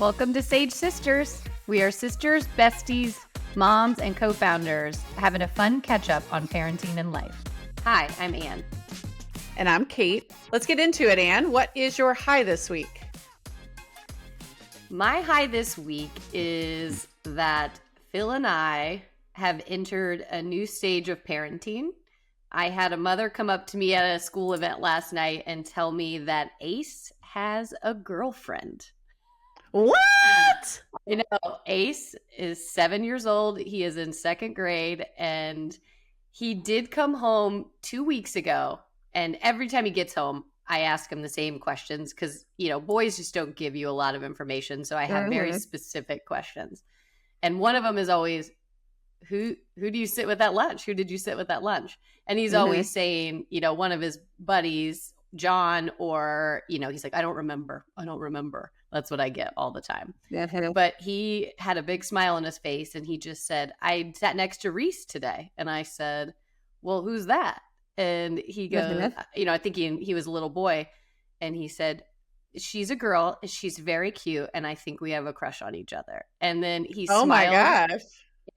Welcome to Sage Sisters. We are sisters, besties, moms, and co-founders having a fun catch-up on parenting and life. Hi, I'm Ann. And I'm Kate. Let's get into it, Ann. What is your high this week? My high this week is that Phil and I have entered a new stage of parenting. I had a mother come up to me at a school event last night and tell me that Ace has a girlfriend. What? You know, Ace is 7 years old. He is in second grade, and he did come home 2 weeks ago. And every time he gets home, I ask him the same questions because, you know, boys just don't give you a lot of information. So I have very specific questions. And one of them is always, who do you sit with at lunch? Who did you sit with at lunch? And he's always saying, you know, one of his buddies, John, or, you know, he's like, I don't remember. That's what I get all the time. But he had a big smile on his face and he just said, I sat next to Reese today. And I said, well, who's that? And he goes, you know, I think he was a little boy. And he said, she's a girl. She's very cute. And I think we have a crush on each other. And then he smiled. My gosh.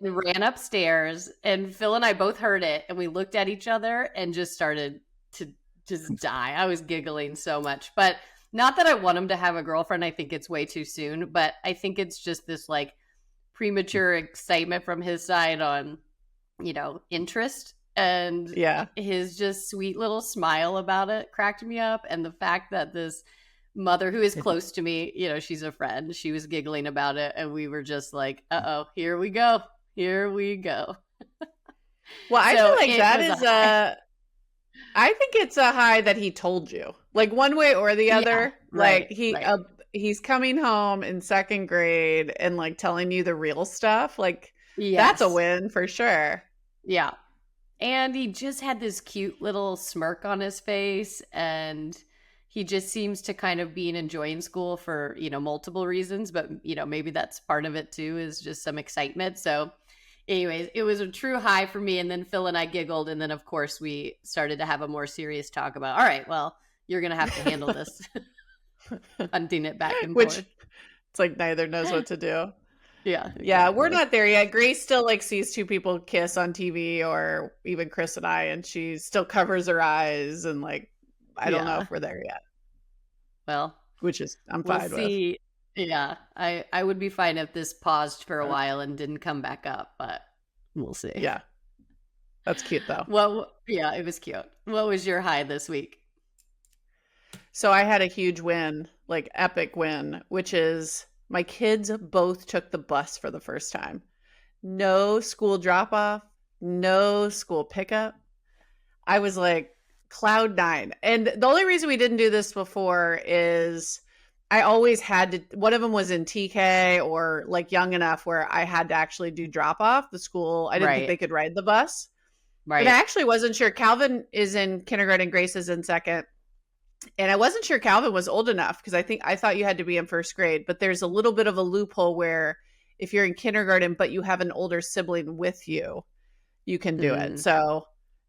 And ran upstairs. And Phil and I both heard it. And we looked at each other and just started to just die. I was giggling so much. But not that I want him to have a girlfriend. I think it's way too soon. But I think it's just this like premature excitement from his side on, you know, interest. And his just sweet little smile about it cracked me up. And the fact that this mother who is close to me, you know, she's a friend, she was giggling about it. And we were just like, uh-oh, here we go. Well, I feel like that is I think it's a high that he told you, like one way or the other. He's coming home in second grade and like telling you the real stuff. Like that's a win for sure. Yeah. And he just had this cute little smirk on his face, and he just seems to kind of be enjoying school for, you know, multiple reasons, but, you know, maybe that's part of it too, is just some excitement. So anyways, it was a true high for me. And then Phil and I giggled. And then of course we started to have a more serious talk about, all right, well, you're going to have to handle this. Hunting it back and forth. It's like neither knows what to do. Yeah. Exactly. Yeah, we're not there yet. Grace still like sees two people kiss on TV, or even Chris and I, and she still covers her eyes and like, I don't know if we're there yet. Well, which is I'm fine with. Yeah, I would be fine if this paused for a while and didn't come back up, but we'll see. Yeah. That's cute though. Well, yeah, it was cute. What was your high this week? So I had a huge win, like epic win, which is my kids both took the bus for the first time. No school drop off, no school pickup. I was like cloud nine. And the only reason we didn't do this before is I always had to, one of them was in TK or like young enough where I had to actually do drop off the school. I didn't think they could ride the bus. Right. And I actually wasn't sure. Calvin is in kindergarten, Grace is in second. And I wasn't sure Calvin was old enough because I thought you had to be in first grade, but there's a little bit of a loophole where if you're in kindergarten, but you have an older sibling with you, you can do it. So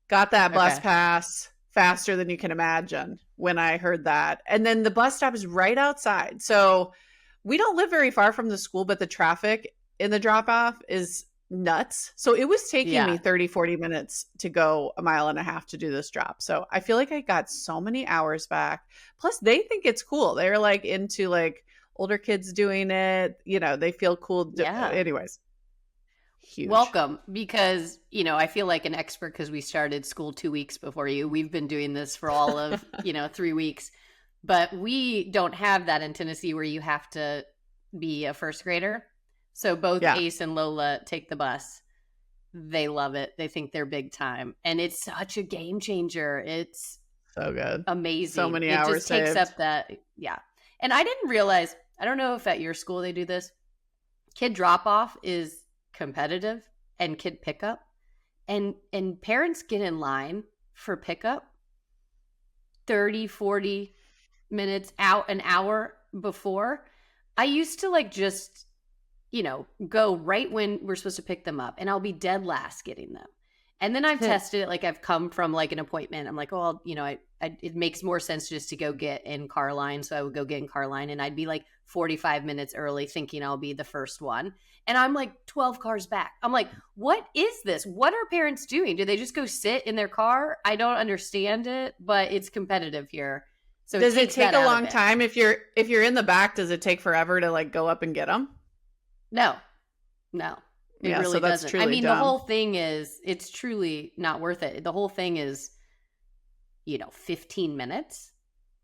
got that bus pass faster than you can imagine when I heard that. And then the bus stop is right outside. So we don't live very far from the school, but the traffic in the drop off is nuts. So it was taking me 30, 40 minutes to go a mile and a half to do this drop. So I feel like I got so many hours back. Plus they think it's cool. They're like into like older kids doing it. You know, they feel cool. Anyways. Huge. Welcome, because, you know, I feel like an expert because we started school 2 weeks before you. We've been doing this for all of, 3 weeks, but we don't have that in Tennessee where you have to be a first grader. So both Ace and Lola take the bus. They love it. They think they're big time. And it's such a game changer. It's so good. Amazing. So many hours. It just takes up that. Yeah. And I didn't realize, I don't know if at your school they do this. Kid drop off is competitive and kid pickup. And parents get in line for pickup 30, 40 minutes out, an hour before. I used to like just go right when we're supposed to pick them up, and I'll be dead last getting them. And then I've tested it. Like I've come from like an appointment. I'm like, oh, it makes more sense just to go get in car line. So I would go get in car line and I'd be like 45 minutes early thinking I'll be the first one. And I'm like 12 cars back. I'm like, what is this? What are parents doing? Do they just go sit in their car? I don't understand it, but it's competitive here. So Does it take a long it. time if you're in the back? Does it take forever to like go up and get them? No, it Yeah, really so that's doesn't. truly I mean, dumb. the whole thing is, it's truly not worth it. The whole thing is, 15 minutes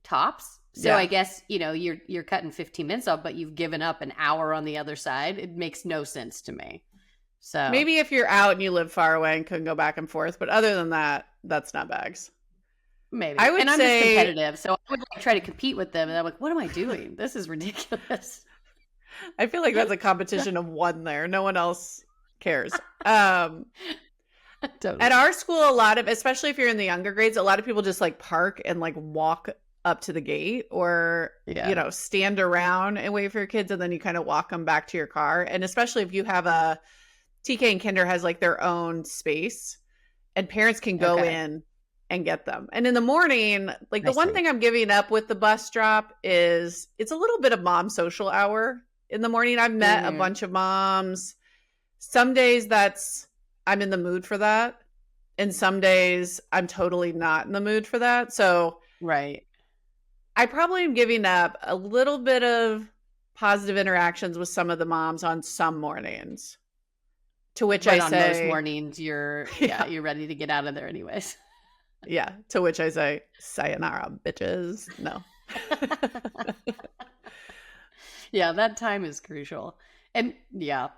tops. So Yeah. I guess, you're cutting 15 minutes off, but you've given up an hour on the other side. It makes no sense to me. So Maybe if you're out and you live far away and couldn't go back and forth, but other than that, that's not bags. maybe. I would And I'm say just competitive, so I would like try to compete with them, and I'm like, what am I doing? This is ridiculous. I feel like that's a competition of one there. No one else cares. Totally. At our school, a lot of, especially if you're in the younger grades, a lot of people just like park and like walk up to the gate or, stand around and wait for your kids. And then you kind of walk them back to your car. And especially if you have a TK and Kinder has like their own space and parents can go in and get them. And in the morning, like the one thing I'm giving up with the bus drop is it's a little bit of mom social hour in the morning. I've met a bunch of moms. Some days I'm in the mood for that. And some days I'm totally not in the mood for that. So right. I probably am giving up a little bit of positive interactions with some of the moms on some mornings. To which I say, on most mornings, you're ready to get out of there anyways. Yeah. To which I say, sayonara, bitches. No. Yeah, that time is crucial. And the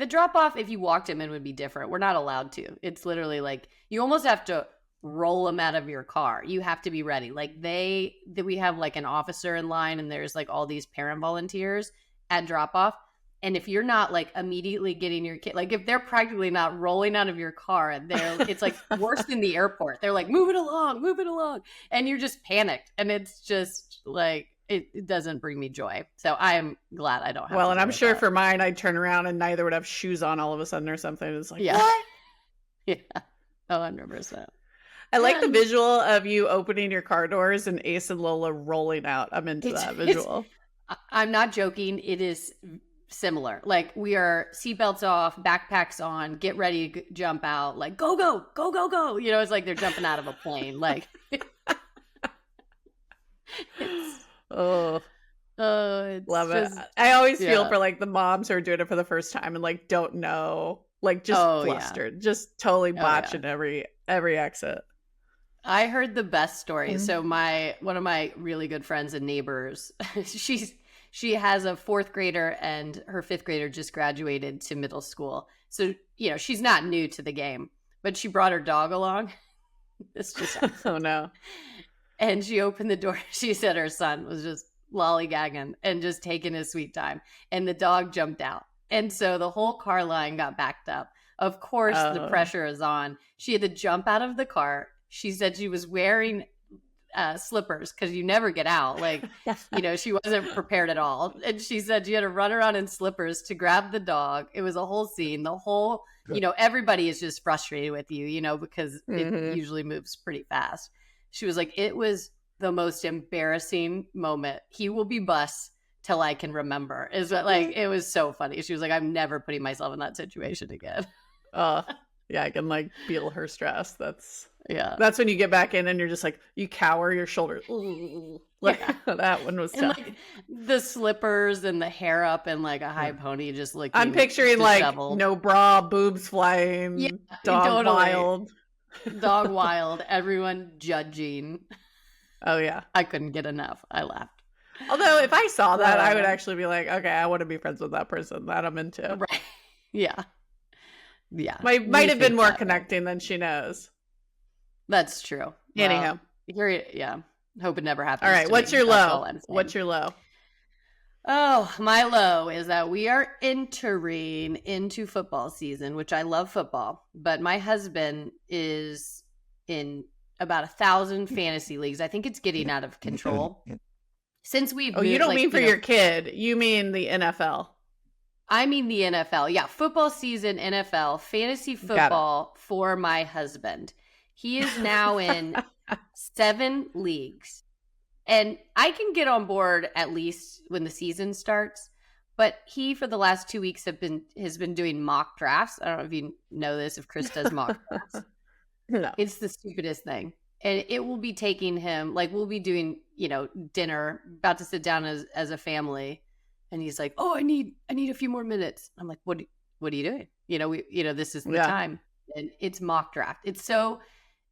drop off, if you walked him in, would be different. We're not allowed to. It's literally like you almost have to roll them out of your car. You have to be ready. Like we have like an officer in line, and there's like all these parent volunteers at drop off. And if you're not like immediately getting your kid, like if they're practically not rolling out of your car, it's like worse than the airport. They're like, move it along. And you're just panicked. And it's just like, it doesn't bring me joy. So I'm glad I don't have Well, and I'm sure for mine, I'd turn around and neither would have shoes on all of a sudden or something. It's like, what? Yeah. Oh, 100%. I like the visual of you opening your car doors and Ace and Lola rolling out. I'm into that visual. I'm not joking. It is similar. Like we are seatbelts off, backpacks on, get ready to jump out, like go. It's like they're jumping out of a plane. Like love just, it. I always feel for like the moms who are doing it for the first time and like don't know, like just flustered, just totally botching every exit. I heard the best story. Mm-hmm. So one of my really good friends and neighbors, she has a 4th grader and her 5th grader just graduated to middle school. So, she's not new to the game, but she brought her dog along. This just oh no. And she opened the door. She said her son was just lollygagging and just taking his sweet time. And the dog jumped out. And so the whole car line got backed up. Of course, the pressure is on. She had to jump out of the car. She said she was wearing slippers because you never get out. Like, she wasn't prepared at all. And she said she had to run around in slippers to grab the dog. It was a whole scene. The whole, everybody is just frustrated with you, because it usually moves pretty fast. She was like, it was the most embarrassing moment. He will be bus till I can remember. Is that like, it was so funny. She was like, I'm never putting myself in that situation again. Yeah, I can like feel her stress. That's when you get back in and you're just like, you cower your shoulders. That one was tough. Like, the slippers and the hair up and like a high pony just looking I'm picturing disheveled. Like no bra, boobs flying, dog wild. Dog wild, everyone judging. Oh yeah. I couldn't get enough. I laughed. Although if I saw that, I would actually be like, okay, I want to be friends with that person. That I'm into. Right. Yeah. Yeah. Might have been more connecting than she knows. That's true. Anyhow. Hope it never happens. All right. What's your low? What's your low? Oh, my low is that we are entering into football season, which I love football, but my husband is in about 1,000 fantasy leagues. I think it's getting out of control. Since we've moved, you don't mean for your kid. You mean the NFL. I mean the NFL. Yeah, football season, NFL, fantasy football for my husband. He is now in 7 leagues. And I can get on board at least when the season starts. But he, for the last 2 weeks, has been doing mock drafts. I don't know if you know this, if Chris does mock drafts. No. It's the stupidest thing. And it will be taking him, like, we'll be doing, dinner, about to sit down as a family. And he's like, oh, I need a few more minutes. I'm like, what are you doing? This is the Yeah. time. And it's mock draft. It's so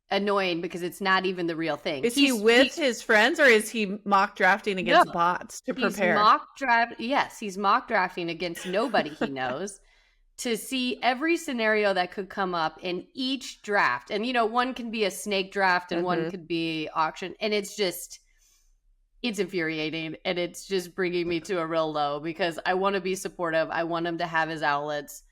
annoying because it's not even the real thing. Is he with his friends, or is he mock drafting against bots to prepare? He's mock drafting against nobody he knows to see every scenario that could come up in each draft. And, one can be a snake draft and one could be auction. And it's infuriating. And it's just bringing me to a real low because I want to be supportive. I want him to have his outlets.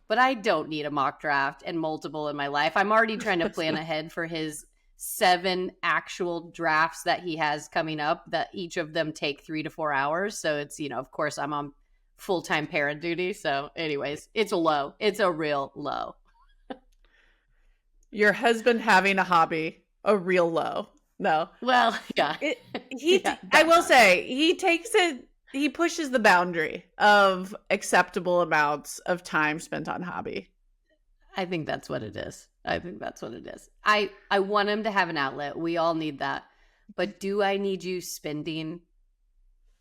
But I don't need a mock draft and multiple in my life. I'm already trying to plan ahead for his 7 actual drafts that he has coming up, that each of them take 3 to 4 hours. So it's, of course, I'm on full-time parent duty. So anyways, it's a low. It's a real low. Your husband having a hobby, a real low. No. Well, yeah. I will say, he pushes the boundary of acceptable amounts of time spent on hobby. I think that's what it is. I want him to have an outlet. We all need that. But do I need you spending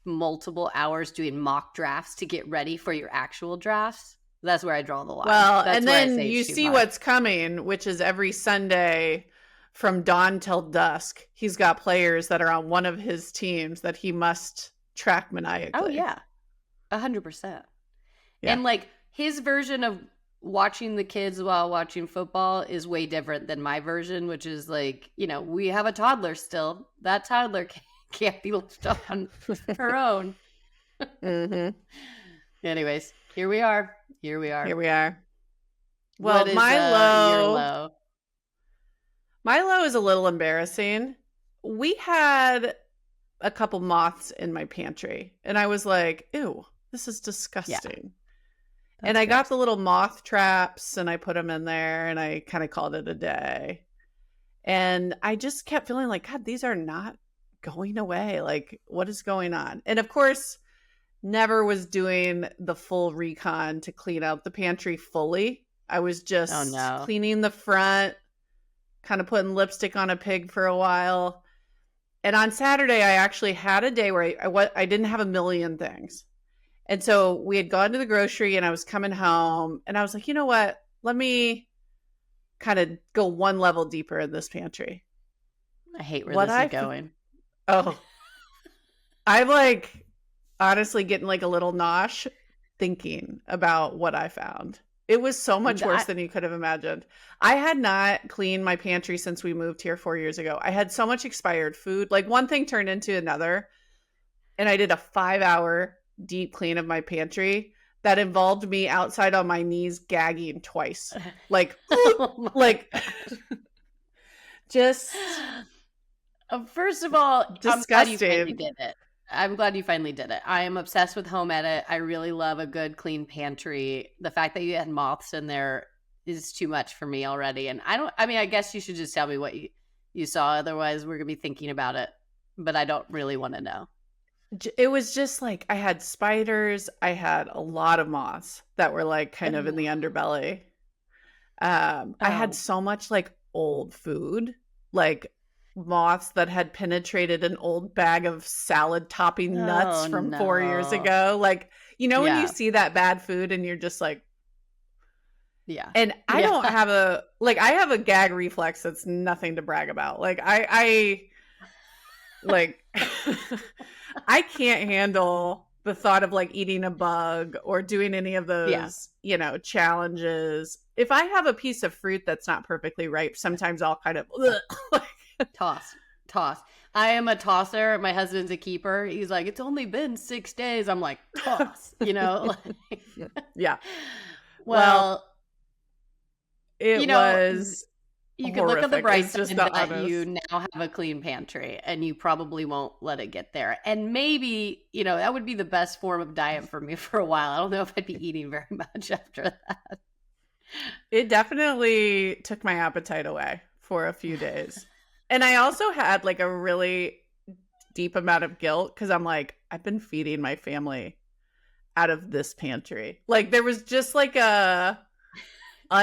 multiple hours doing mock drafts to get ready for your actual drafts? That's where I draw the line. Well, and then you see what's coming, which is every Sunday from dawn till dusk, he's got players that are on one of his teams that he must track maniacally. Oh, yeah. 100%. Yeah. And like his version of watching the kids while watching football is way different than my version, which is like, we have a toddler still. That toddler can't be left on her own. Anyways, here we are. Well, your low? My low is a little embarrassing. We had a couple moths in my pantry, and I was like, ew, this is disgusting. Yeah. And I got the little moth traps and I put them in there and I kind of called it a day. And I just kept feeling like, God, these are not going away. Like, what is going on? And of course, never was doing the full recon to clean out the pantry fully. I was just cleaning the front, kind of putting lipstick on a pig for a while. And on Saturday, I actually had a day where I didn't have a million things. And so we had gone to the grocery and I was coming home and I was like, you know what? Let me kind of go one level deeper in this pantry. I hate where this is going. Oh, I'm like honestly getting like a little nosh thinking about what I found. It was so much worse than you could have imagined. I had not cleaned my pantry since we moved here 4 years ago. I had so much expired food. Like one thing turned into another. And I did a 5-hour deep clean of my pantry that involved me outside on my knees gagging twice. Like, like just first of all, disgusting. I'm glad you finally did it. I am obsessed with home edit. I really love a good clean pantry. The fact that you had moths in there is too much for me already. And I guess you should just tell me what you saw. Otherwise we're going to be thinking about it, but I don't really want to know. It was just like I had spiders. I had a lot of moths that were like kind of in the underbelly. I had so much like old food, like moths that had penetrated an old bag of salad topping nuts from 4 years ago. Like, when you see that bad food and you're just like, yeah. And I don't have I have a gag reflex that's nothing to brag about. Like I I can't handle the thought of like eating a bug or doing any of those, challenges. If I have a piece of fruit that's not perfectly ripe, sometimes I'll kind of toss. I am a tosser. My husband's a keeper. He's like, it's only been 6 days. I'm like, toss, Yeah. Well, it was. You can look at the bright side that you now have a clean pantry and you probably won't let it get there. And maybe, that would be the best form of diet for me for a while. I don't know if I'd be eating very much after that. It definitely took my appetite away for a few days. And I also had like a really deep amount of guilt because I'm like, I've been feeding my family out of this pantry. Like there was just like a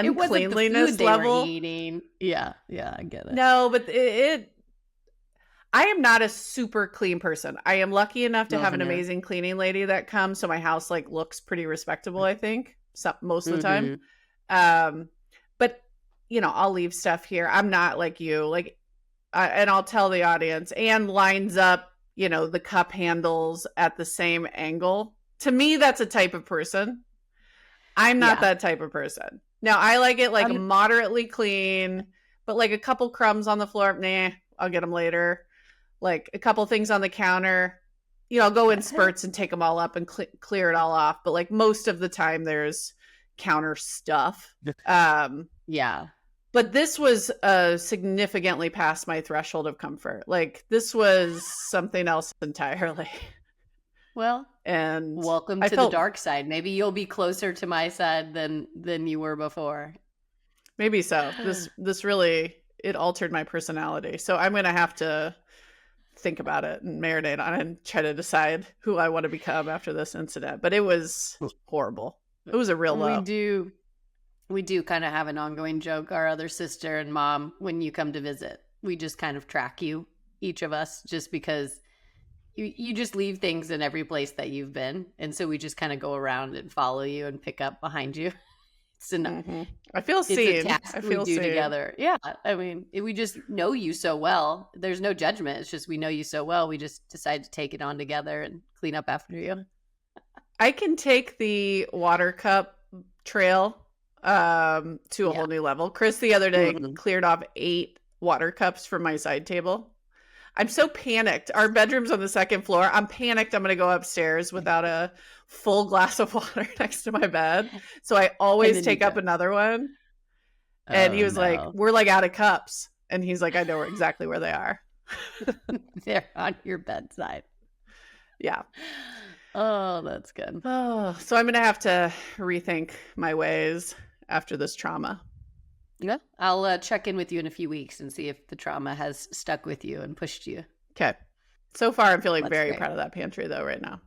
It wasn't the food uncleanliness they were level. eating. Yeah, yeah, I get it. No, but I am not a super clean person. I am lucky enough to No, have for an no. amazing cleaning lady that comes, so my house like looks pretty respectable, I think, most of the time. Mm-hmm. Um, but I'll leave stuff here. I'm not like you. Like and I'll tell the audience and lines up, the cup handles at the same angle. To me, that's a type of person. I'm not Yeah. that type of person. Now, I like it like Um, moderately clean, but like a couple crumbs on the floor, nah, I'll get them later. Like a couple things on the counter, I'll go in spurts and take them all up and clear it all off. But like most of the time, there's counter stuff. yeah. But this was significantly past my threshold of comfort. Like this was something else entirely. Well, And welcome I to the felt dark side. Maybe you'll be closer to my side than you were before. maybe so. This really it altered my personality. So I'm going to have to think about it and marinate on it and try to decide who I want to become after this incident. But it was horrible. It was a real We low. do we do kind of have an ongoing joke, our other sister and mom, when you come to visit. We just kind of track you, each of us, just because you just leave things in every place that you've been. And so we just kind of go around and follow you and pick up behind you. Mm-hmm. I feel It's a seen. task I we feel do seen. together. Yeah. I mean, we just know you so well. There's no judgment. It's just we know you so well. We just decide to take it on together and clean up after you. I can take the water cup trail to a Yeah. whole new level. Chris the other day Mhm. cleared off 8 water cups from my side table. I'm so panicked. Our bedroom's on the second floor. I'm panicked. I'm going to go upstairs without a full glass of water next to my bed. So I And always then you take up don't. another one. And he Oh, was like, no. we're like out of cups. And he's like, I know exactly where they are. They're on your bedside. Yeah. Oh, that's good. Oh, so I'm going to have to rethink my ways after this trauma. Yeah. I'll check in with you in a few weeks and see if the trauma has stuck with you and pushed you. Okay. So far, I'm feeling That's very great. proud of that pantry, though, right now.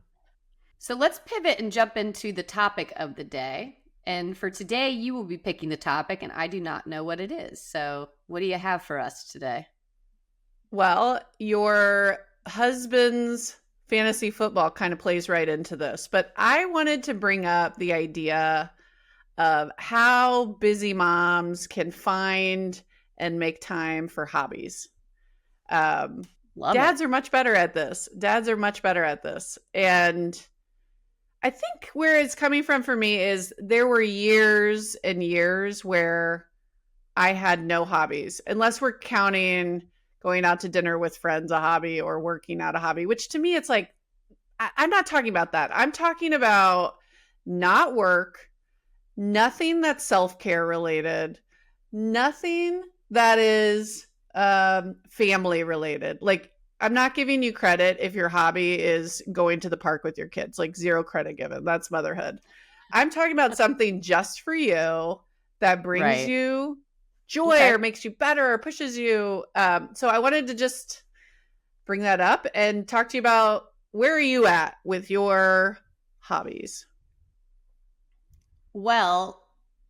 So let's pivot and jump into the topic of the day. And for today, you will be picking the topic, and I do not know what it is. So, what do you have for us today? Well, your husband's fantasy football kind of plays right into this, but I wanted to bring up the idea of how busy moms can find and make time for hobbies. Um, Love it. Dads are much better at this. Dads are much better at this. And I think where it's coming from for me is there were years and years where I had no hobbies, unless we're counting going out to dinner with friends a hobby or working out a hobby, which to me, it's like, I'm not talking about that. I'm talking about not work, nothing that's self-care related, nothing that is family related. Like, I'm not giving you credit if your hobby is going to the park with your kids, like zero credit given. That's motherhood. I'm talking about something just for you that brings Right. you joy Okay. or makes you better or pushes you. So I wanted to just bring that up and talk to you about where are you at with your hobbies? Well,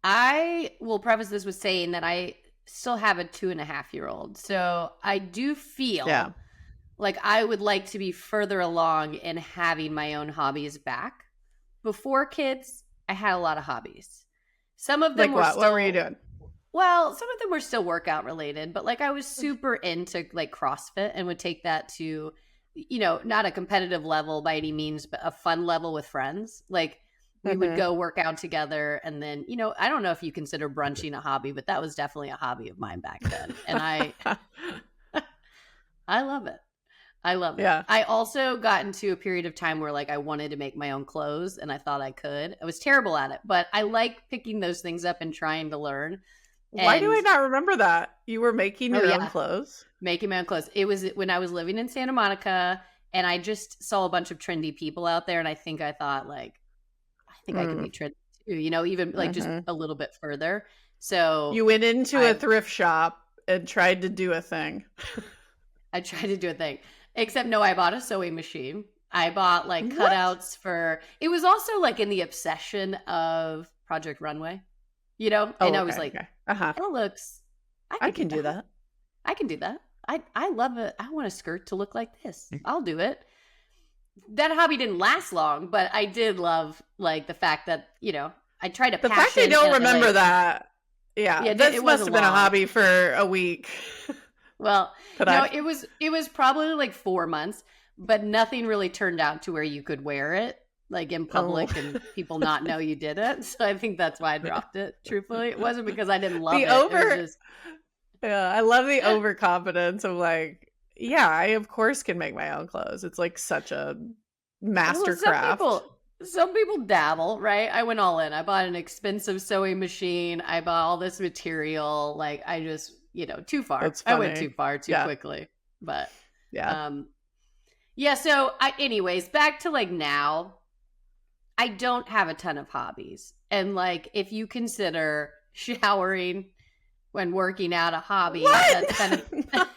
I will preface this with saying that I still have a 2.5-year-old. So I do Yeah. feel like I would like to be further along in having my own hobbies back. Before kids, I had a lot of hobbies. Some of them Like were what? What were you still, doing? well, some of them were still workout related, but like I was super into like CrossFit and would take that to, not a competitive level by any means, but a fun level with friends. Like we would Mm-hmm. go work out together and then, I don't know if you consider brunching a hobby, but that was definitely a hobby of mine back then. And I love it. I love it. Yeah. I also got into a period of time where like I wanted to make my own clothes and I thought I could. I was terrible at it, but I like picking those things up and trying to learn. Why do And I not remember that? You were making oh your own yeah, clothes? making my own clothes. It was when I was living in Santa Monica and I just saw a bunch of trendy people out there and I thought like I think I could Mm. be trendy too, even like just Mm-hmm. a little bit further. So You went into a I thrift shop and tried to do a thing. I tried to do a thing. Except no, I bought a sewing machine. I bought like What? cutouts for it was also like in the obsession of Project Runway, you know? And Oh, I was okay, like, okay. Uh-huh. that looks I I could do can do that. that. I can do that. I love it. I want a skirt to look like this. I'll do it. That hobby didn't last long, but I did love like the fact that, I tried a The fact I passion don't and remember like that, yeah, it this must wasn't have been a long. hobby for a week. Well, But no, I it was probably like 4 months, but nothing really turned out to where you could wear it like in oh, public and people not know you did it. So I think that's why I dropped it. Truthfully, it wasn't because I didn't love the it. It was over just yeah, I love the overconfidence of like, yeah, I of course can make my own clothes. It's like such a well, master some craft. people dabble, right? I went all in. I bought an expensive sewing machine. I bought all this material. Like I just, too far. That's I went too funny. far too Yeah, quickly. But yeah. um yeah, so anyways, back to like now, I don't have a ton of hobbies. And like if you consider showering when working out a hobby, that's kind What? of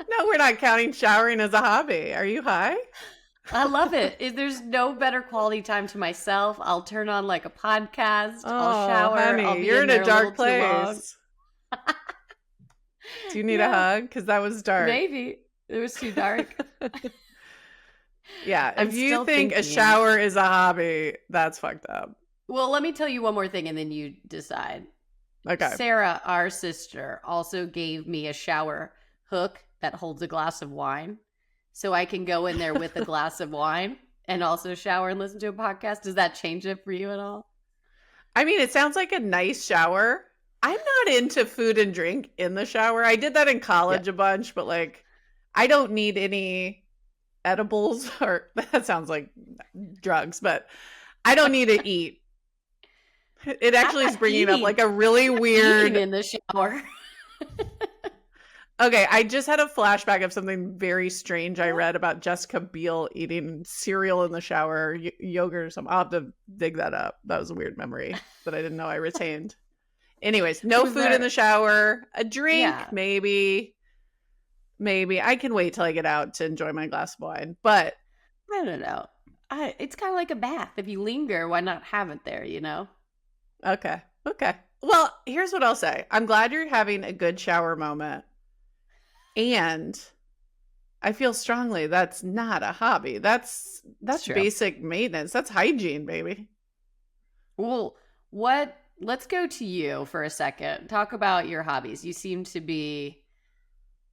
No, we're not counting showering as a hobby. Are you high? I love it. There's no better quality time to myself. I'll turn on like a podcast, I'll Oh, shower, I'll honey, be you're in in a there a little dark too long. place. Do you need a Yeah, hug? Because that was dark. maybe. It was too dark. Yeah, I'm if you still think a thinking. shower is a hobby, that's fucked up. Well, let me tell you one more thing and then you decide. Okay. Sarah, our sister, also gave me a shower hook that holds a glass of wine. So I can go in there with a glass of wine and also shower and listen to a podcast. Does that change it for you at all? I mean, it sounds like a nice shower. I'm not into food and drink in the shower. I did that in Yeah. college a bunch, but like, I don't need any edibles or that sounds like drugs, but I don't need to eat. It I'm actually is not bringing up like eating. a really I'm not eating weird. in the shower. Okay, I just had a flashback of something very strange I read about Jessica Biel eating cereal in the shower, yogurt or something. I'll have to dig that up. That was a weird memory that I didn't know I retained. Anyways, no Was food in the there? shower. A drink, Yeah. maybe. Maybe. I can wait till I get out to enjoy my glass of wine. But I don't know. It's kind of like a bath. If you linger, why not have it there, okay. Okay. Well, here's what I'll say. I'm glad you're having a good shower moment. And I feel strongly that's not a hobby. It's That's true. basic maintenance. That's hygiene, baby. Well, let's go to you for a second. Talk about your hobbies. You seem to be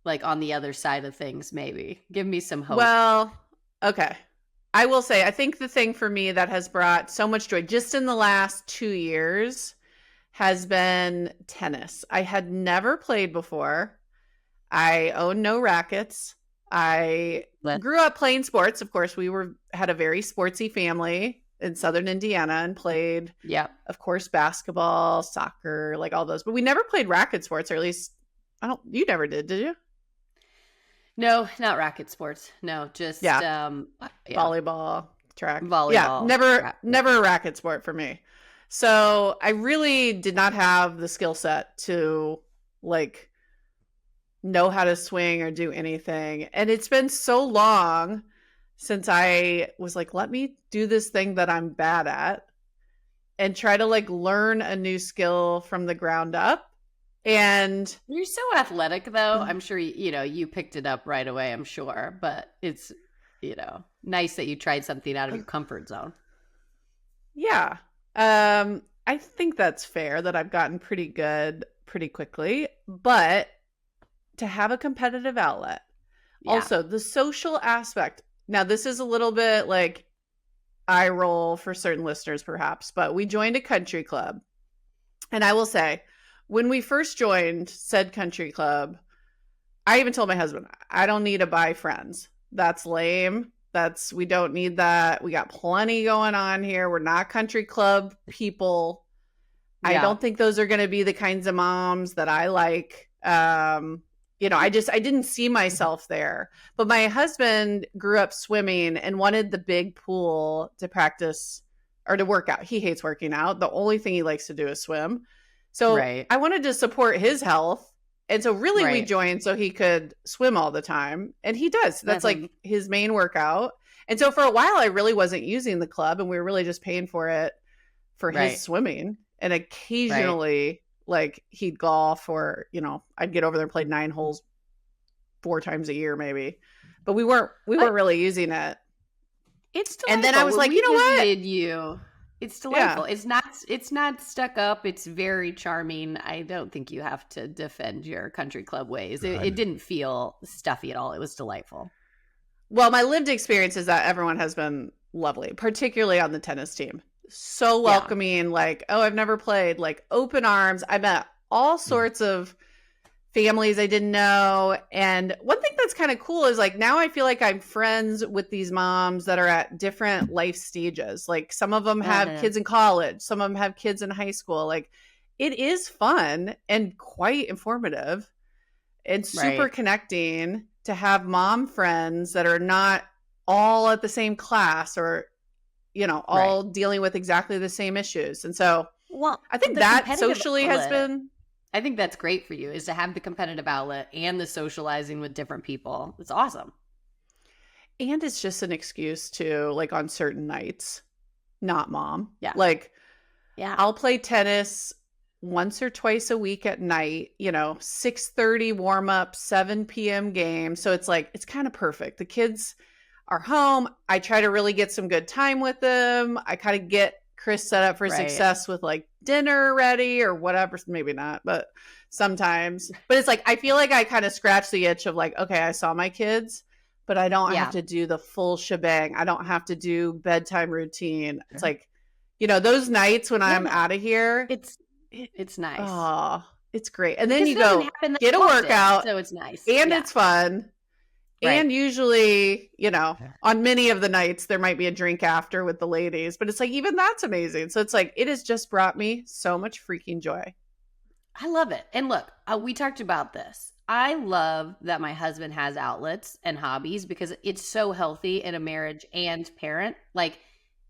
like on the other side of things, maybe. Give me some hope. Well, okay. I will say, I think the thing for me that has brought so much joy just in the last 2 years has been tennis. I had never played before. I own no rackets. I Let grew up playing sports. Of course, had a very sportsy family in Southern Indiana and played, Yeah. of course, basketball, soccer, like all those. But we never played racket sports, or at least you never did you? No, not racket sports. No, just Yeah. yeah, Volleyball, track. Yeah, volleyball. never a racket sport for me. So I really did not have the skill set to like know how to swing or do anything. And it's been so long since I was like, let me do this thing that I'm bad at and try to like learn a new skill from the ground up. And You're so athletic though. I'm sure you picked it up right away, I'm sure, but it's nice that you tried something out of your comfort zone. yeah, I think that's fair that I've gotten pretty good pretty quickly, but to have a competitive outlet. Yeah. Also, the social aspect. Now, this is a little bit like eye roll for certain listeners, perhaps, but we joined a country club. And I will say, when we first joined said country club, I even told my husband, I don't need to buy friends. That's lame. We don't need that. We got plenty going on here. We're not country club people. I Yeah. don't think those are going to be the kinds of moms that I like. I didn't see myself there. But my husband grew up swimming and wanted the big pool to practice or to work out. He hates working out. The only thing he likes to do is swim. So Right. I wanted to support his health And so really we Right. joined so he could swim all the time. And he does. That's like his main workout. And so for a while I really wasn't using the club and we were really just paying for it for his Right. swimming. And Right. occasionally like he'd golf or, I'd get over there and play 9 holes 4 times a year maybe. But we weren't But really using it. it's And then I delightful. was When like, you we know what? visited you, it's Yeah. delightful. It's not stuck up. It's very charming. I don't think you have to defend your country club ways. It didn't feel stuffy at all. It was delightful. Well, my lived experience is that everyone has been lovely, particularly on the tennis team. So Yeah. welcoming, like, oh, I've never played, like open arms. I met all sorts of families I didn't know. And one thing that's kind of cool is like now I feel like I'm friends with these moms that are at different life stages. Like some of them have Uh-huh. kids in college, some of them have kids in high school. Like it is fun and quite informative and super Right. connecting to have mom friends that are not all at the same class or, Right. all dealing with exactly the same issues. And so Well, I think the that competitive socially has outlet, been, I think that's great for you, is to have the competitive outlet and the socializing with different people. It's awesome. and it's just an excuse to, like, on certain nights, not mom. Yeah. Like, Yeah. I'll play tennis once or twice a week at night, 6:30 warm up, 7 p.m. game. So it's like, it's kind of perfect. The kids are home. I try to really get some good time with them. I kind of get Chris set up for Right. success with like dinner ready or whatever. Maybe not, but sometimes. But it's like, I feel like I kind of scratch the itch of like, okay, I saw my kids, but I don't have Yeah. to do the full shebang. I don't have to do bedtime routine. It's like, those nights when I'm Yeah. out of here, It's it, it's nice. oh, it's great. And then Because you it doesn't go happen that get a often, workout so it's nice. and Yeah. it's fun. Right. And usually, on many of the nights, there might be a drink after with the ladies, but it's like, even that's amazing. So it's like, it has just brought me so much freaking joy. I love it. And look, we talked about this. I love that my husband has outlets and hobbies because it's so healthy in a marriage and parent. Like,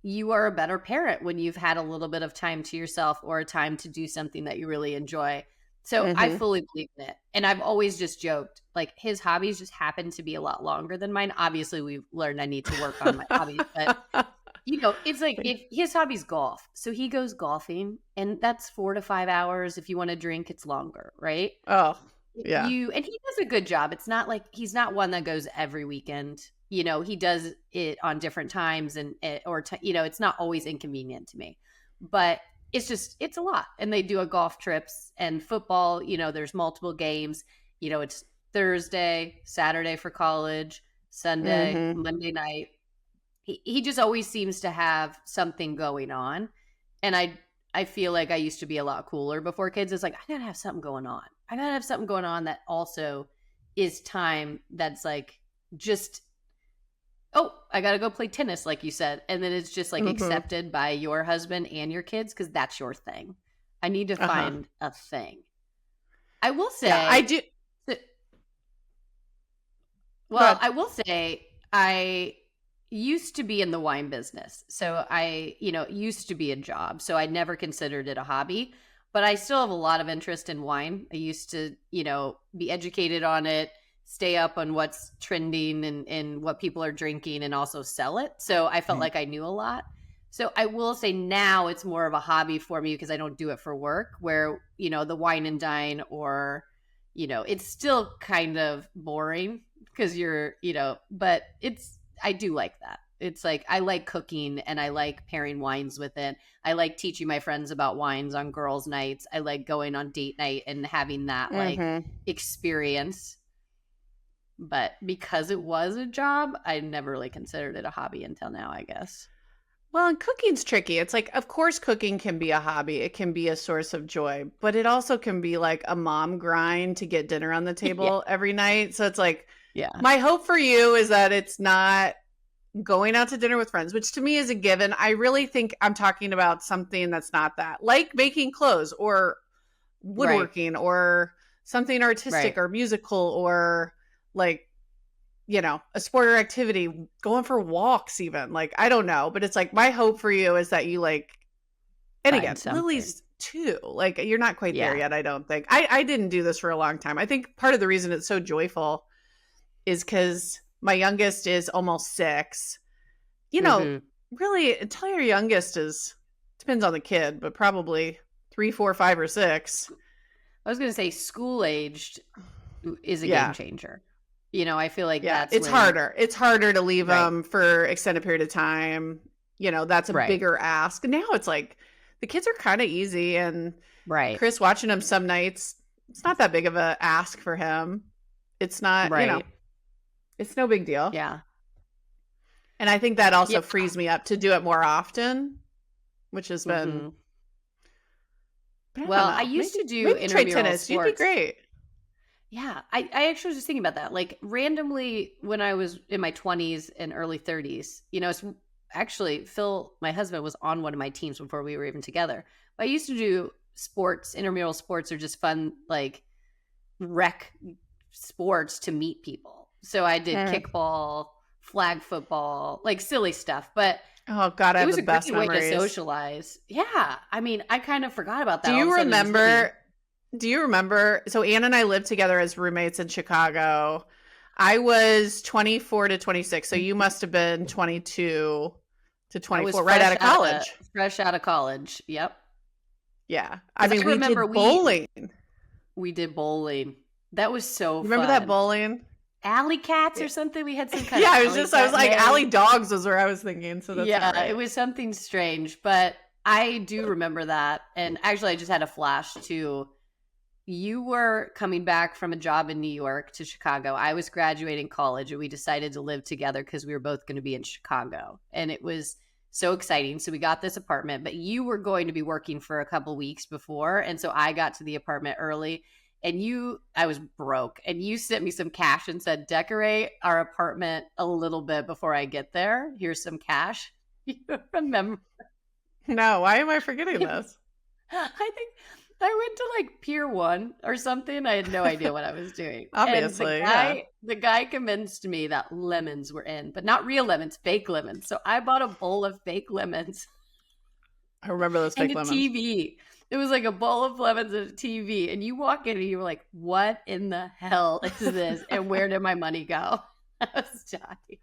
you are a better parent when you've had a little bit of time to yourself or a time to do something that you really enjoy. So I Hmm. fully believe in it. And I've always just joked, like, his hobbies just happen to be a lot longer than mine. Obviously, we've learned I need to work on my hobbies, but it's like if his hobby's golf. So he goes golfing and that's 4 to 5 hours. If you want to drink, it's longer, right? Oh, yeah. And he does a good job. It's not like he's not one that goes every weekend. He does it on different times it's not always inconvenient to me. But it's a lot. And they do a golf trips and football, there's multiple games. It's Thursday, Saturday for college, Sunday, Hmm. Monday night. He just always seems to have something going on. And I feel like I used to be a lot cooler before kids. It's like, I gotta have something going on. I gotta have something going on that also is time that's like just, oh, I gotta go play tennis, like you said. And then it's just like Hmm. accepted by your husband and your kids because that's your thing. I need to Uh-huh. find a thing. I will Yeah, I say, do. Go well, ahead. I will say I used to be in the wine business. So used to be a job. So I never considered it a hobby, but I still have a lot of interest in wine. I used to, be educated on it, stay up on what's trending and what people are drinking and also sell it. So I felt like I knew a lot. So I will say now it's more of a hobby for me because I don't do it for work where, the wine and dine or, it's still kind of boring because but I do like that. It's like I like cooking and I like pairing wines with it. I like teaching my friends about wines on girls' nights. I like going on date night and having that like Hmm. experience. But because it was a job, I never really considered it a hobby until now, I guess. Well, and cooking's tricky. It's like, of course, cooking can be a hobby. It can be a source of joy, but it also can be like a mom grind to get dinner on the Yeah. table every night. So it's like, Yeah. my hope for you is that it's not going out to dinner with friends, which to me is a given. I really think I'm talking about something that's not that, like making clothes or Right. woodworking or something artistic Right. or musical or like, a sport or activity, going for walks, even like, I don't know, but it's like my hope for you is that you like, and Find again, something. Lily's 2. Like, you're not quite there Yeah. yet, I don't think. I didn't do this for a long time. I think part of the reason it's so joyful is because my youngest is almost 6. You know, Hmm. really, until your youngest is, depends on the kid, but probably 3, 4, 5, or 6. I was going to say school aged is a game Yeah. changer. I feel like Yeah. that's It's when, harder. It's harder to leave right, them for extended period of time. That's a right, bigger ask. Now it's like the kids are kind of easy. And right, Chris watching him some nights, it's not that big of a ask for him. It's not, right. it's no big deal. Yeah. And I think that Yeah. also frees me up to do it more often, which has been, Hmm. but I don't Well, I know. used to do Maybe try intramural tennis. You'd be sports. great. Yeah, I actually was just thinking about that. Like randomly when I was in my 20s and early 30s, it's actually Phil, my husband, was on one of my teams before we were even together. I used to do sports, intramural sports are just fun, like rec sports to meet people. So I did Mm. kickball, flag football, like silly stuff, but Oh, God, I it have was the a great best way to memories. socialize. Yeah. I mean, I kind of forgot about Do that all of a you sudden just living. remember? Do you remember? So Ann and I lived together as roommates in Chicago. I was 24 to 26, so you must have been 22 to I was 24, right out of college. fresh out of college. Yep. Yeah. I Because mean, I we remember did bowling. we did bowling. That was so Remember that fun. bowling? Alley cats Yeah. or something. We had some kind Yeah, of I was alley I was cat like, Alley day. Dogs was where I was thinking, so that's not Yeah, it right. was something strange, but I do remember that. And actually, I just had a flash to you were coming back from a job in New York to Chicago. I was graduating college, and we decided to live together because we were both going to be in Chicago. And it was so exciting. So we got this apartment, but you were going to be working for a couple weeks before. And so I got to the apartment early. And I was broke. And you sent me some cash and said, decorate our apartment a little bit before I get there. Here's some cash. You remember? No, why am I forgetting this? I think I went to like Pier 1 or something. I had no idea what I was doing. And the Obviously, yeah. guy the guy convinced me that lemons were in, but not real lemons, fake lemons. So I bought a bowl of fake lemons I remember those and fake a lemons. TV. It was like a bowl of lemons and a TV. And you walk in and you were like, what in the hell is this? And where did my money go? I was dying.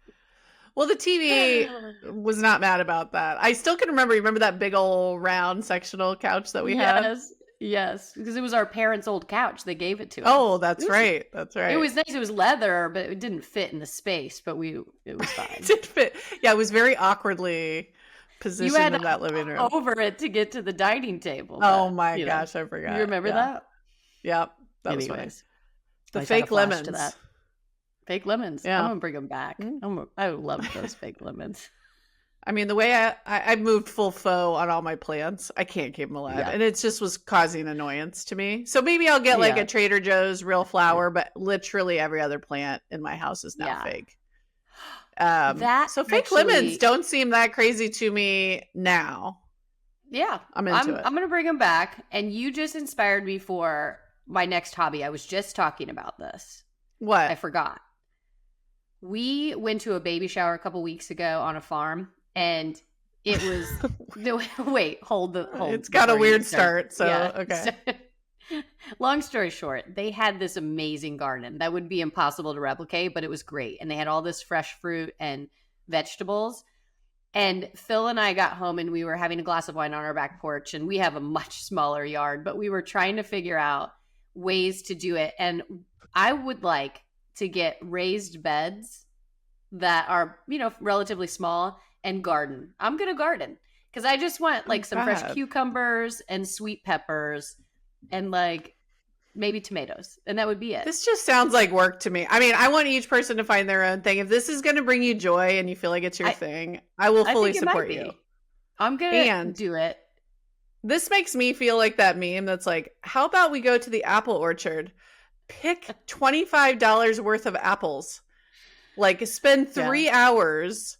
Well, the TV was not mad about that. I still can remember. Remember that big old round sectional couch that we had? Yes. Yes. Because it was our parents' old couch. They gave it to Oh, us. that's right. That's It right. was nice. It was leather, but it didn't fit in the space. But it was It fine. did fit. Yeah, it was very awkwardly You positioned had in to that living room. over it to get to the dining table. Oh But my gosh, I you forgot. remember Yeah. that? Yep. That was funny. Anyways, I The just had a fake flash to lemons. that. Fake lemons. I'm Yeah. gonna bring them back. Mm. I love those fake lemons. I mean, the way I moved full faux on all my plants, I can't keep them alive. Yeah. And it just was causing annoyance to me. So maybe I'll get like Yeah. a Trader Joe's real flower, but literally every other plant in my house is now Yeah. fake. That So fake actually, lemons don't seem that crazy to me now. yeah, I'm into it. I'm gonna bring them back. And you just inspired me for my next hobby. I was just talking about this. I What? forgot. We went to a baby shower a couple weeks ago on a farm, and it was wait, hold It's got a before you weird start, so Yeah. okay. Long story short, they had this amazing garden that would be impossible to replicate, but it was great. And they had all this fresh fruit and vegetables. And Phil and I got home and we were having a glass of wine on our back porch, and we have a much smaller yard, but we were trying to figure out ways to do it. And I would like to get raised beds that are, relatively small and garden. I'm going to garden because I just want like some fresh God. cucumbers and sweet peppers and like maybe tomatoes. And that would be it. This just sounds like work to me. I mean, I want each person to find their own thing. If this is going to bring you joy and you feel like it's your thing, I will fully support you. I'm going to do it. This makes me feel like that meme that's like, how about we go to the apple orchard, pick $25 worth of apples, like spend 3 hours,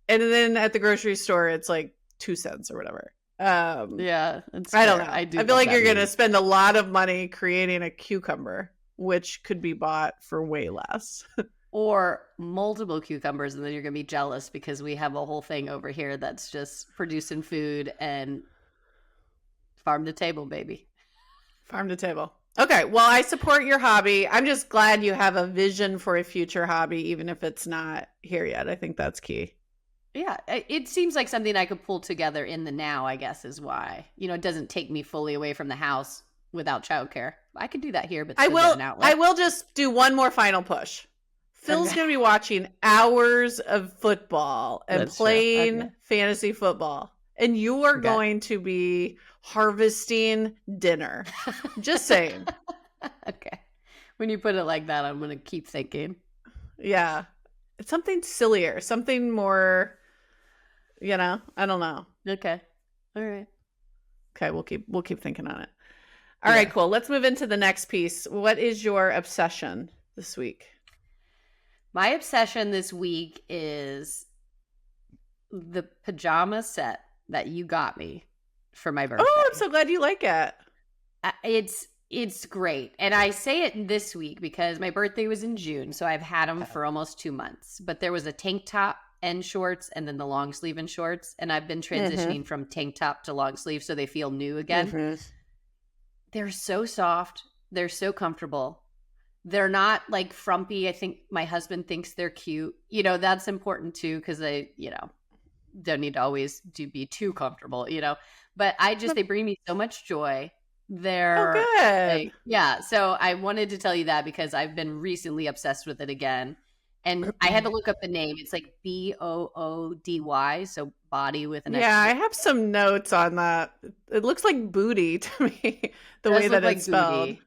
and then at the grocery store, it's like 2 cents or whatever. Yeah. I don't know. I feel like you're going to spend a lot of money creating a cucumber, which could be bought for way less. Or multiple cucumbers, and then you're going to be jealous because we have a whole thing over here that's just producing food and Farm to table, baby. Farm to table. Okay, well, I support your hobby. I'm just glad you have a vision for a future hobby, even if it's not here yet. I think that's key. Yeah, it seems like something I could pull together in the now, I guess is why. It doesn't take me fully away from the house without childcare. I could do that here, but I still get will an I outlet. will just do one more final push. Phil's Okay. going to be watching hours of football and That's true. Okay. playing fantasy football. And you are Okay. going to be harvesting dinner. Just saying. Okay. When you put it like that, I'm going to keep thinking. Yeah. It's something sillier, something more, I don't know. Okay. All right. Okay, we'll keep thinking on it. All Yeah. right, cool. Let's move into the next piece. What is your obsession this week? My obsession this week is the pajama set that you got me for my birthday. Oh, I'm so glad you like it. It's great. And I say it this week because my birthday was in June, so I've had them for almost 2 months. But there was a tank top and shorts and then the long sleeve and shorts, and I've been transitioning from tank top to long sleeve so they feel new again. They're so soft. They're so comfortable. They're not like frumpy. I think my husband thinks they're cute. That's important too because they, don't need to always be too comfortable, But they bring me so much joy. They're good. yeah. So I wanted to tell you that because I've been recently obsessed with it again. And I had to look up the name. It's like Boody, so body with an Yeah, I extra. have some notes on that. It looks like booty to me, the way that it's spelled. Booty.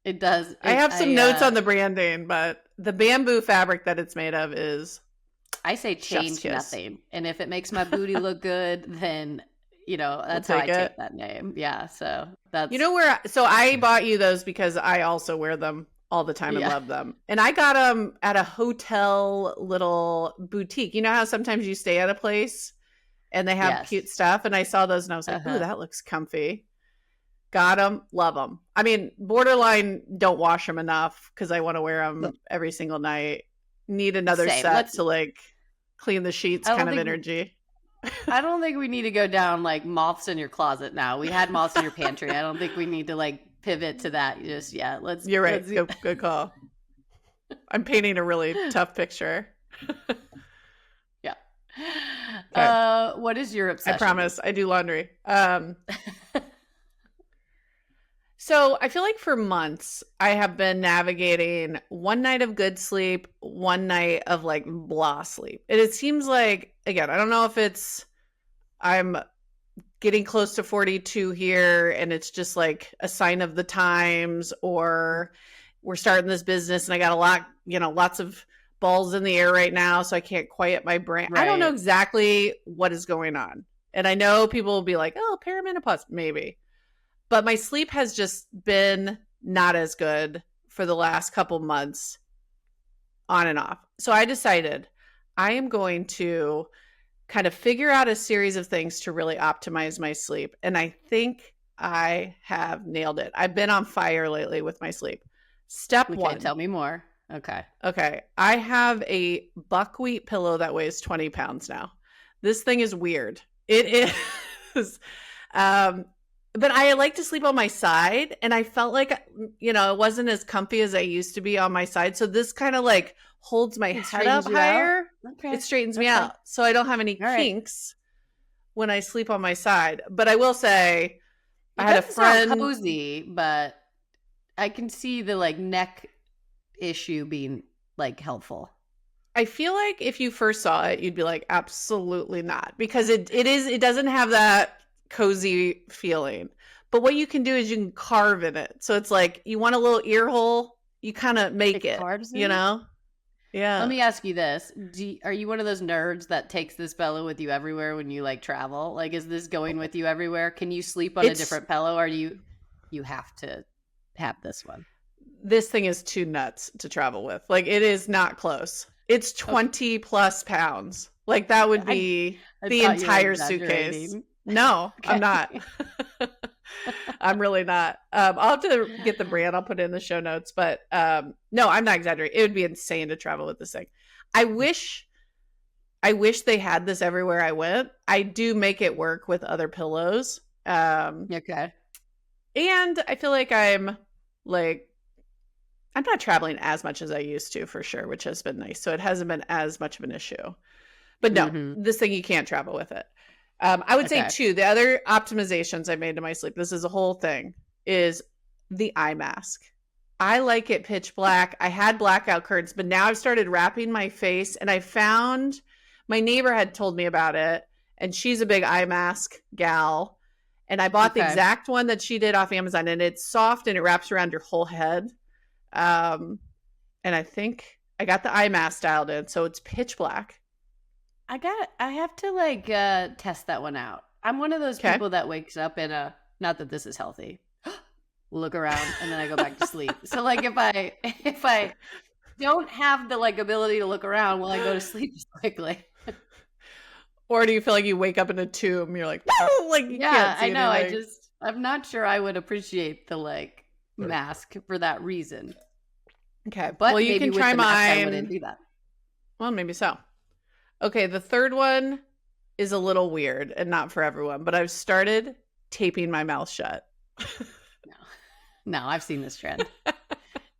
It does. I have some notes on the branding, but the bamboo fabric that it's made of is I say change nothing. And if it makes my booty look good, then, that's how I take that name. Yeah. So that's. So I bought you those because I also wear them all the time and love them. And I got them at a hotel little boutique. You know how sometimes you stay at a place and they have cute stuff? And I saw those and I was like, ooh, that looks comfy. Got them, love them. I mean, borderline don't wash them enough because I want to wear them every single night. Need another set to like clean the sheets kind of energy. I don't think we need to go down like moths in your closet now. We had moths in your pantry. I don't think we need to like pivot to that just yet. You're right. Good call. I'm painting a really tough picture. Yeah. Okay. What is your obsession? I promise. I do laundry. So I feel like for months I have been navigating one night of good sleep, one night of like blah sleep. And it seems like, again, I don't know if I'm getting close to 42 here and it's just like a sign of the times, or we're starting this business and I got a lot, lots of balls in the air right now. So I can't quiet my brain. Right. I don't know exactly what is going on. And I know people will be like, oh, perimenopause, maybe. But my sleep has just been not as good for the last couple months, on and off. So I decided I am going to kind of figure out a series of things to really optimize my sleep. And I think I have nailed it. I've been on fire lately with my sleep. Step one. Tell me more. Okay. I have a buckwheat pillow that weighs 20 pounds now. This thing is weird. It is. But I like to sleep on my side, and I felt like, it wasn't as comfy as I used to be on my side. So this kind of like holds my head up higher. Okay. It straightens me out. So I don't have any kinks when I sleep on my side. But I will say, I had a friend. Sound cozy, but I can see the like neck issue being like helpful. I feel like if you first saw it, you'd be like, absolutely not, because it doesn't have that cozy feeling. But what you can do is you can carve in it. So it's like you want a little ear hole, you kind of make it, Yeah. Let me ask you this. Are you one of those nerds that takes this pillow with you everywhere when you like travel? Like, is this going with you everywhere? Can you sleep on a different pillow, or you have to have this one? This thing is too nuts to travel with. Like, it is not close. It's 20 plus pounds. Like, that would be the entire suitcase. No, okay. I'm not. I'm really not. I'll have to get the brand. I'll put it in the show notes. But no, I'm not exaggerating. It would be insane to travel with this thing. I wish they had this everywhere I went. I do make it work with other pillows. Okay. And I feel like like I'm not traveling as much as I used to for sure, which has been nice. So it hasn't been as much of an issue. But no, Mm-hmm. this thing you can't travel with it. I would say Okay. too, the other optimizations I made to my sleep, this is a whole thing, is the eye mask. I like it pitch black. I had blackout curtains, but now I've started wrapping my face, and I found my neighbor had told me about it, and she's a big eye mask gal. And I bought the Okay. exact one that she did off Amazon, and it's soft and it wraps around your whole head. Um, and I think I got the eye mask dialed in, so it's pitch black. I have to like test that one out. I'm one of those Okay. people that wakes up in a, not that this is healthy, look around and then I go back to sleep. So like if I don't have the like ability to look around, will I go to sleep quickly? Or do you feel like you wake up in a tomb? You're like, "Whoa," like you Yeah, can't I see know. anything. I'm not sure I would appreciate the like mask for that reason. Okay. Well, But you maybe can with try the mask I wouldn't mine. do that. Well, maybe so. Okay. The third one is a little weird and not for everyone, but I've started taping my mouth shut. No. No, I've seen this trend.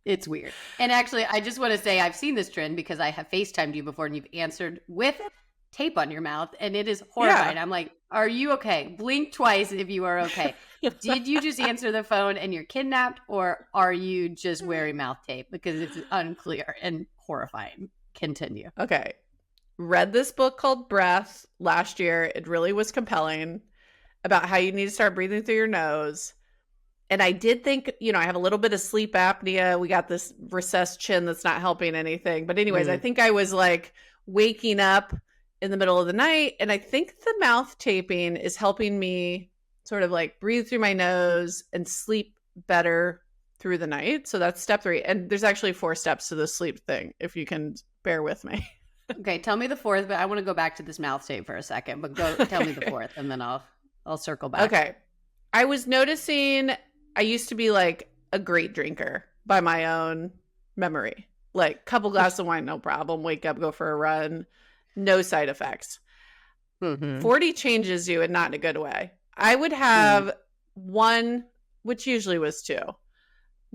It's weird. And actually, I just want to say I've seen this trend because I have FaceTimed you before and you've answered with tape on your mouth and it is horrifying. Yeah. I'm like, are you okay? Blink twice if you are okay. Did you just answer the phone and you're kidnapped or are you just wearing mouth tape? Because it's unclear and horrifying. Continue. Okay. Read this book called Breath last year. It really was compelling about how you need to start breathing through your nose. And I did think, I have a little bit of sleep apnea. We got this recessed chin that's not helping anything. But anyways, I think I was like waking up in the middle of the night. And I think the mouth taping is helping me sort of like breathe through my nose and sleep better through the night. So that's step 3. And there's actually 4 steps to the sleep thing, if you can bear with me. Okay, tell me the fourth, but I want to go back to this mouth tape for a second. But go tell me the fourth, and then I'll circle back. Okay. I was noticing I used to be like a great drinker by my own memory. Like couple glasses of wine, no problem. Wake up, go for a run, no side effects. Mm-hmm. 40 changes you and not in a good way. I would have 1, which usually was 2,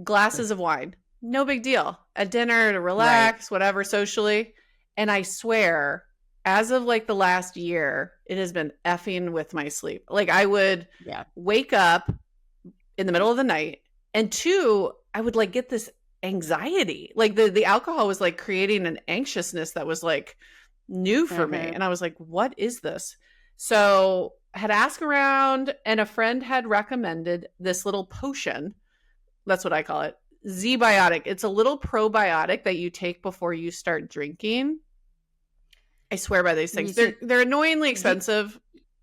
glasses of wine. No big deal. At dinner to relax, whatever, socially. And I swear, as of like the last year, it has been effing with my sleep. Like I would wake up in the middle of the night, and 2, I would like get this anxiety. Like the alcohol was like creating an anxiousness that was like new for me. And I was like, what is this? So I had asked around, and a friend had recommended this little potion. That's what I call it. Z-Biotic. It's a little probiotic that you take before you start drinking. I swear by these things. They're annoyingly expensive,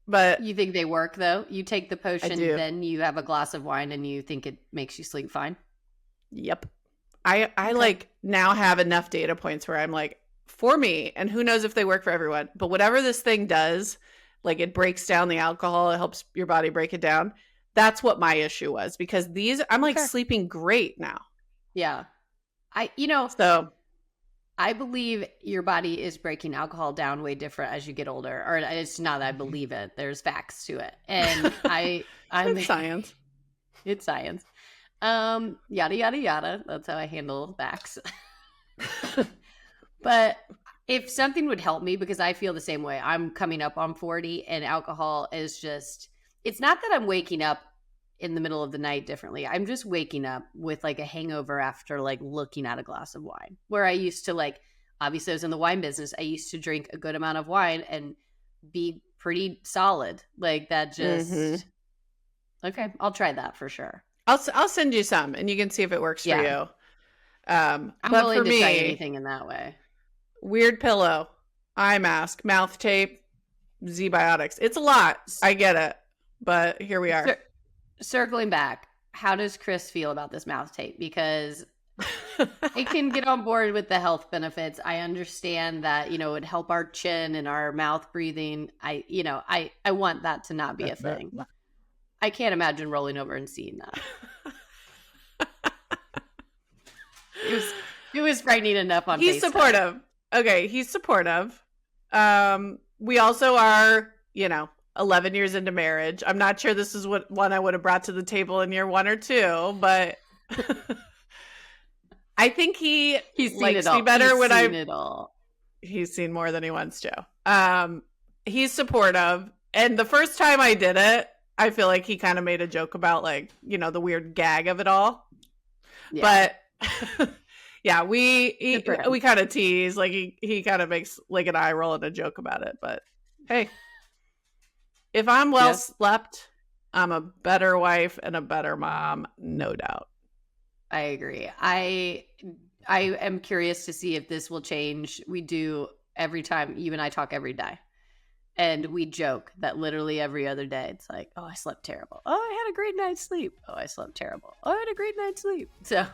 but you think they work though? You take the potion, do. then you have a glass of wine, and you think it makes you sleep fine? Yep. I like now have enough data points where I'm like, for me, and who knows if they work for everyone, but whatever this thing does, like it breaks down the alcohol, it helps your body break it down. That's what my issue was, because I'm like sleeping great now. Yeah. I believe your body is breaking alcohol down way different as you get older. Or it's not that I believe it. There's facts to it. And I'm it's science. It's science. Yada yada yada. That's how I handle facts. But if something would help me, because I feel the same way. I'm coming up on 40 and alcohol is just, it's not that I'm waking up in the middle of the night differently. I'm just waking up with like a hangover after like looking at a glass of wine, where I used to like, obviously I was in the wine business. I used to drink a good amount of wine and be pretty solid. Like that just, okay, I'll try that for sure. I'll send you some and you can see if it works for you. I'm willing to try anything in that way. Weird pillow, eye mask, mouth tape, Z-Biotics. It's a lot. I get it. But here we are. Circling back, how does Chris feel about this mouth tape? Because I can get on board with the health benefits. I understand that, it would help our chin and our mouth breathing. I want that to not be a thing. I can't imagine rolling over and seeing that. It was frightening enough on He's FaceTime. Supportive. Okay, he's supportive. We also are, 11 years into marriage. I'm not sure this is what one I would have brought to the table in year 1 or 2, but I think he He's seen likes it all. me better He's when seen it all. He's seen more than he wants to. He's supportive. And the first time I did it, I feel like he kind of made a joke about like, you know, the weird gag of it all. Yeah. But yeah, we kind of tease, like he kind of makes like an eye roll and a joke about it. But hey, if I'm well slept, I'm a better wife and a better mom, no doubt. I agree. I am curious to see if this will change. We do every time you and I talk every day. And we joke that literally every other day it's like, oh, I slept terrible. Oh, I had a great night's sleep. Oh, I slept terrible. Oh, I had a great night's sleep. So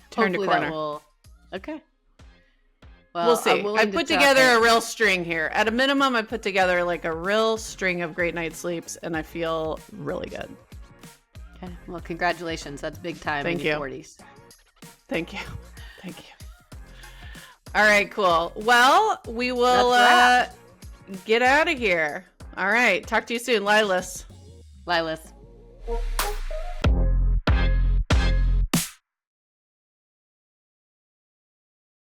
Turn hopefully the corner. that will. Okay. Well, we'll see. I put together a real string here. At a minimum, I put together like a real string of great night sleeps, and I feel really good. Okay. Well, congratulations. That's big time in your 40s. Thank you. Thank you. All right, cool. Well, we will get out of here. All right. Talk to you soon, Lilas. Lilas.